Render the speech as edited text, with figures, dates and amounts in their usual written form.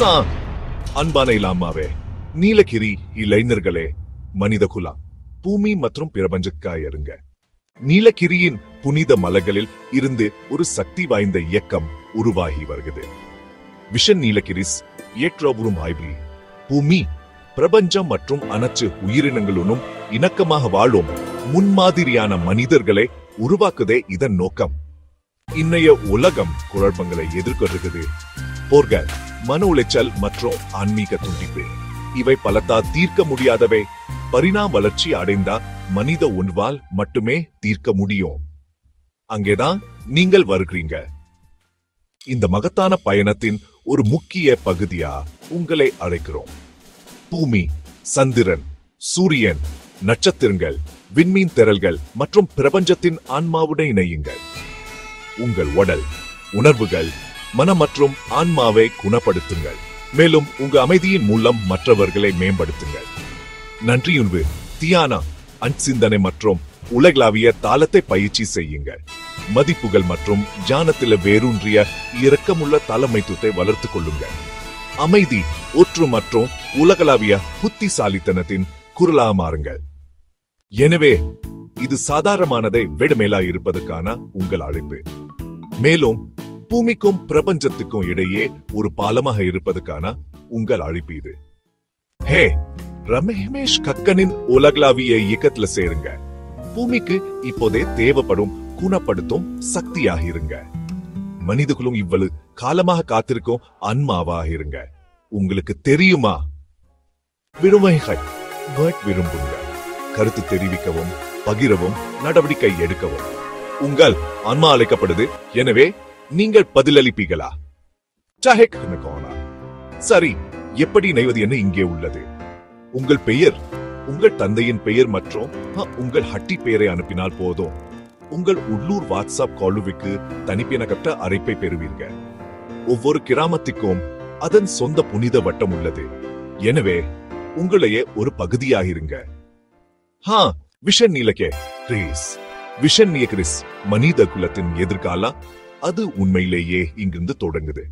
அன்பான இலாமாவே, நீலகிரி இளைஞர்களே, மனித குலம், பூமி மற்றும் பிரபஞ்சக்காயருங்க. நீலகிரியின் புனித மலைகளில் இருந்து ஒரு சக்தி வாய்ந்த இயக்கம் உருவாகி வருகிறது. விஷன் நீலகிரிஸ் ஏற்றபுறும் ஆய்வி பூமி, பிரபஞ்சம் மற்றும் அனைத்து உயிரினங்களுடன் இணக்கமாக வாழும் முன்மாதிரியான மனிதர்களை உருவாக்குதே இதன் நோக்கம். இன்னைய உலகம் குழப்பங்களை எதிர்கொள்கிறது. போர்கள், மன உளைச்சல் மற்றும் ஆன்மீக துண்டிப்பு, இவை பலத்தால் தீர்க்க முடியாதவை. பரிணாம வளர்ச்சி அடைந்த மனித உணர்வால் மட்டுமே தீர்க்க முடியும். அங்கேதான் நீங்கள் வருகிறீங்க. இந்த மகத்தான பயணத்தின் ஒரு முக்கிய பகுதியா உங்களை அழைக்கிறோம். பூமி, சந்திரன், சூரியன், நட்சத்திரங்கள், விண்மீன் திரள்கள் மற்றும் பிரபஞ்சத்தின் ஆன்மாவுடன் இணையுங்கள். உங்கள் உடல், உணர்வுகள், மனம் மற்றும் ஆன்மாவை குணப்படுத்துங்கள். மேலும் உங்க அமைதியின் மூலம் மற்றவர்களை மேம்படுத்துங்கள். நன்றியுணர்வு, தியானா, அன்சிந்தனை மற்றும் உலகளாவிய தாளத்தை பயிற்சி செய்யுங்கள். மதிப்புகள் மற்றும் ஜானத்தில வேரூன்றிய இரக்கமுள்ள தலைமைத்துவத்தை வளர்த்துக் கொள்ளுங்கள். அமைதி, ஒற்று மற்றும் உலகளாவிய புத்திசாலித்தனத்தின் குரலா மாறுங்கள். எனவே இது சாதாரணமானதை விட மேலா இருப்பதற்கான உங்கள் அழைப்பு. மேலும் பூமிக்கும் பிரபஞ்சத்துக்கும் இடையே ஒரு பாலமாக இருப்பதற்கான உங்கள் அழைப்பு இது. ஹே, ரமேஷ் கக்கனின் உலகளாவிய இயக்கத்துல சேருங்க. பூமிக்கு இப்போதே தேவைப்படும் குணப்படுத்தும் சக்தியாக இருங்க. மனிதர்களும் இவ்வளவு காலமாக காத்திருக்கும் ஆன்மாவாக இருங்க. உங்களுக்கு தெரியுமா, விரும்புங்கள், விரும்புங்க, கருத்து தெரிவிக்கவும், பகிரவும், நடவடிக்கை எடுக்கவும் உங்கள் ஆன்மா அழைக்கப்படுது. எனவே நீங்கள் பதிலளிப்பீர்களா? சரி, எப்படி இணைவது என்ன இங்கே உள்ளது. உங்கள் பெயர், உங்கள் தந்தையின் பெயர் மற்றும் உங்கள் ஹட்டி பெயரை அனுப்பினால் போதும். உங்கள் உள்ளூர் வாட்ஸ்அப் குழுவுக்கு தனிப்பெனப்பட்ட அழைப்பை பெறுவீர்கள். ஒவ்வொரு கிராமத்துக்கும் அதன் சொந்த புனித வட்டம் உள்ளது. எனவே உங்களையே ஒரு பகுதியாகிருங்க. விஷன் நீலகே கிரீஸ், விஷன் நீலகிரிஸ் மனித குலத்தின் எதிர்காலம். அது உண்மையிலேயே இங்கிருந்து தொடங்குது.